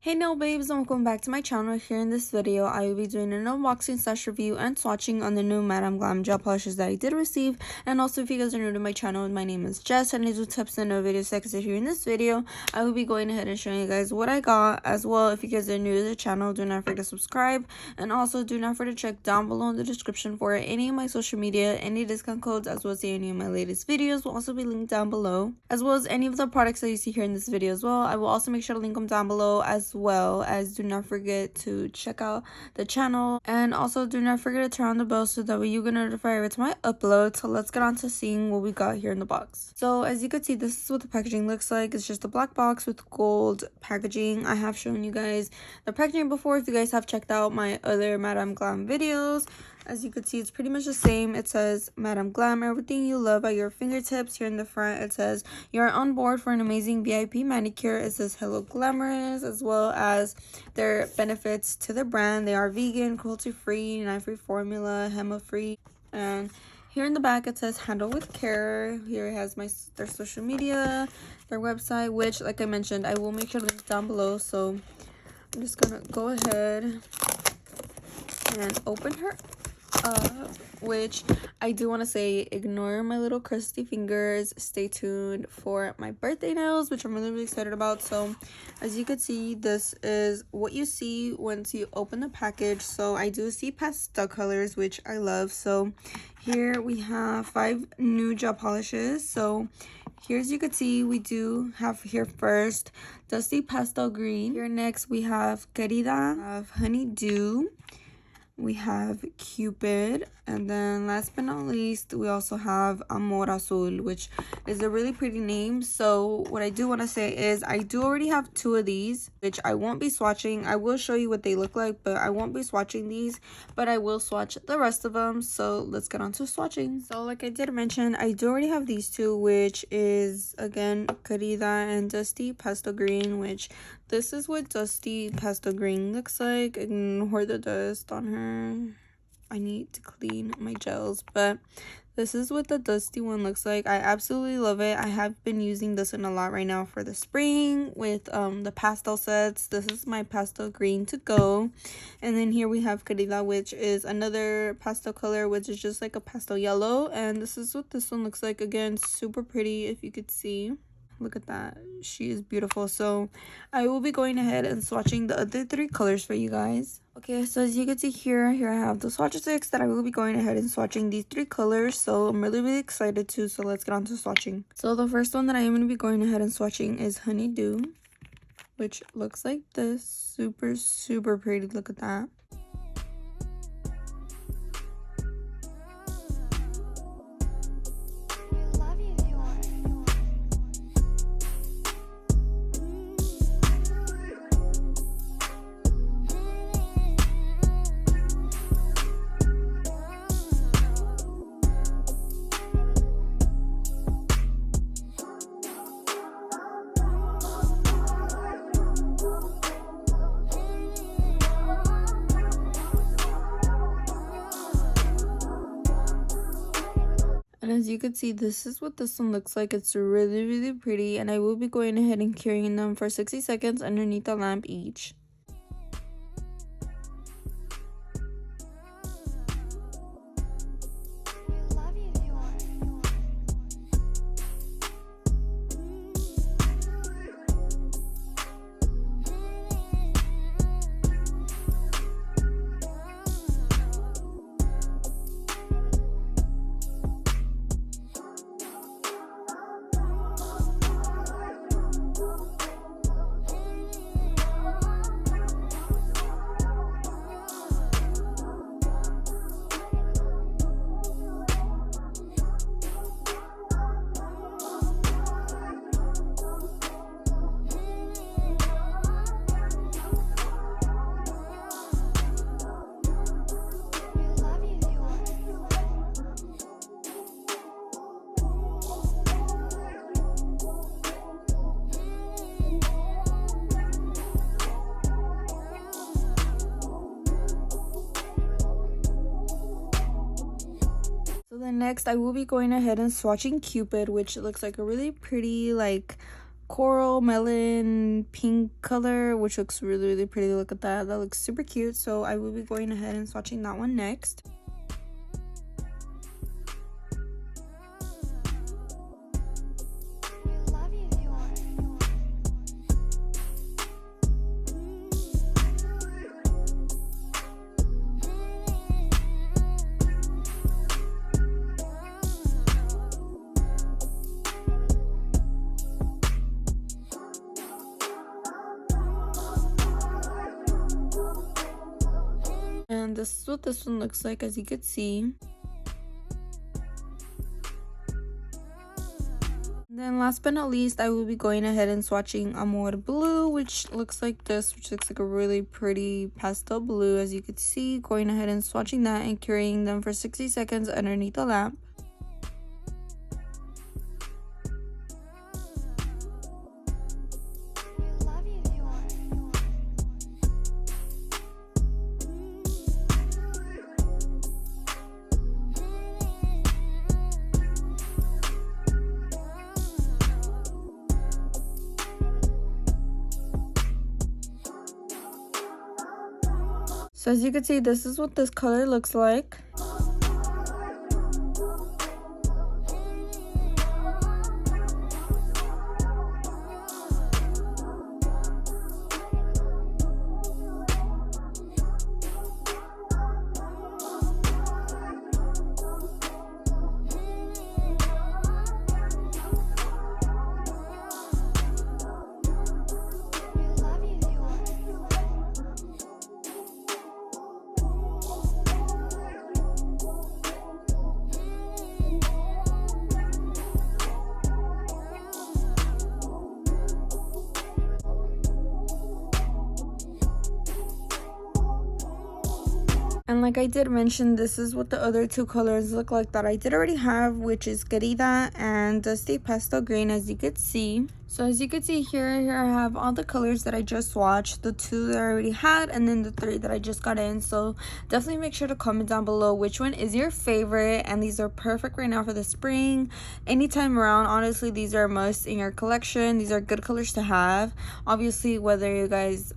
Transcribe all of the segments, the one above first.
Hey nail babes, and welcome back to my channel. Here in this video, I will be doing an unboxing / review and swatching on the new Madam Glam gel polishes that I did receive. And also, if you guys are new to my channel, my name is Jess and I do tips and no video sex. Here in this video, I will be going ahead and showing you guys what I got. As well, if you guys are new to the channel, do not forget to subscribe. And also, do not forget to check down below in the description for any of my social media, any discount codes, as well as any of my latest videos will also be linked down below. As well as any of the products that you see here in this video as well. I will also make sure to link them down below, as well as do not forget to check out the channel, and also do not forget to turn on the bell so that way you get notified every time I upload. So let's get on to seeing what we got here in the box. So as you can see, this is what the packaging looks like. It's just a black box with gold packaging. I have shown you guys the packaging before if you guys have checked out my other Madam Glam videos. As you can see, it's pretty much the same. It says Madam Glam, everything you love at your fingertips. Here in the front, it says you're on board for an amazing VIP manicure. It says hello glamorous, as well as their benefits to the brand. They are vegan, cruelty-free, knife-free formula, HEMA-free. And here in the back, it says handle with care. Here it has their social media, their website, which, like I mentioned, I will make sure to link down below. So I'm just gonna go ahead and open her up, which I do want to say, ignore my little crusty fingers. Stay tuned for my birthday nails, which I'm really excited about. So as you can see, this is what you see once you open the package. So I do see pastel colors, which I love. So here we have 5 new gel polishes. So here, as you can see, we do have here first Dusty Pastel Green. Here next we have Querida, of Honeydew. We have Cupid, and then last but not least, we also have Amor Azul, which is a really pretty name. So what I do want to say is I do already have 2 of these, which I won't be swatching. I will show you what they look like, but I won't be swatching these, but I will swatch the rest of them. So let's get on to swatching. So like I did mention, I do already have these 2, which is again Querida and Dusty Pastel Green, which this is what Dusty Pastel Green looks like. Ignore the dust on her. I need to clean my gels, but this is what the dusty one looks like. I absolutely love it. I have been using this one a lot right now for the spring with the pastel sets. This is my pastel green to go. And then here we have Querida, which is another pastel color, which is just like a pastel yellow. And this is what this one looks like. Again, super pretty, if you could see. Look at that. She is beautiful. So I will be going ahead and swatching the other 3 colors for you guys. Okay, so as you can see here I have the swatch sticks that I will be going ahead and swatching these 3 colors. So I'm really excited too. So let's get on to swatching. So the first one that I am going to be going ahead and swatching is Honeydew, which looks like this. Super pretty. Look at that. And as you can see, this is what this one looks like. It's really pretty, and I will be going ahead and carrying them for 60 seconds underneath the lamp each. Then next I will be going ahead and swatching Cupid, which looks like a really pretty like coral melon pink color, which looks really pretty. Look at that. That looks super cute. So I will be going ahead and swatching that one next. And this is what this one looks like, as you could see. Then last but not least, I will be going ahead and swatching Amor Blue, which looks like this, which looks like a really pretty pastel blue, as you could see. Going ahead and swatching that and carrying them for 60 seconds underneath the lamp. So as you can see, this is what this color looks like. And like I did mention, this is what the other two colors look like that I did already have, which is Querida and Dusty Pastel Green, as you could see. So as you can see here I have all the colors that I just swatched, the two that I already had, and then the three that I just got in. So definitely make sure to comment down below which one is your favorite, and these are perfect right now for the spring, anytime around. Honestly, these are a must in your collection. These are good colors to have. Obviously, whether you guys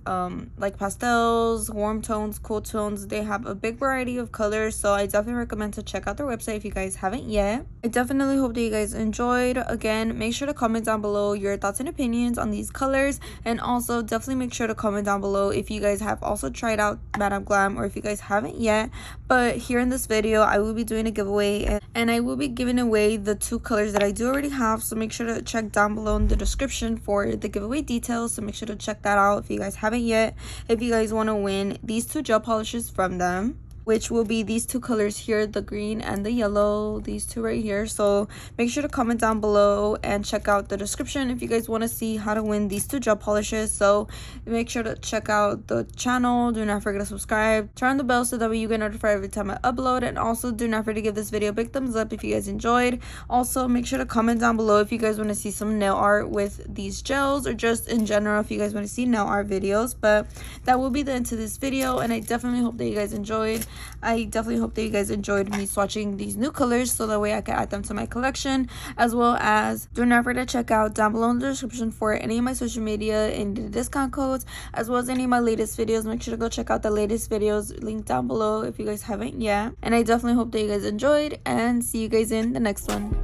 like pastels, warm tones, cool tones, they have a big variety of colors. So I definitely recommend to check out their website if you guys haven't yet. I definitely hope that you guys enjoyed. Again, make sure to comment down below your thoughts and opinions on these colors, and also definitely make sure to comment down below if you guys have also tried out Madam Glam, or if you guys haven't yet. But here in this video I will be doing a giveaway, and I will be giving away the two colors that I do already have. So make sure to check down below in the description for the giveaway details. So make sure to check that out if you guys haven't yet, if you guys want to win these two gel polishes from them, which will be these two colors here, the green and the yellow, these two right here. So make sure to comment down below and check out the description if you guys want to see how to win these two gel polishes. So make sure to check out the channel. Do not forget to subscribe, turn on the bell so that way you get notified every time I upload, and also do not forget to give this video a big thumbs up if you guys enjoyed. Also make sure to comment down below if you guys want to see some nail art with these gels, or just in general if you guys want to see nail art videos. But that will be the end to this video, and I definitely hope that you guys enjoyed. I definitely hope that you guys enjoyed me swatching these new colors, so that way I can add them to my collection. As well as do not forget to check out down below in the description for any of my social media and the discount codes, as well as any of my latest videos. Make sure to go check out the latest videos linked down below if you guys haven't yet. And I definitely hope that you guys enjoyed, and see you guys in the next one.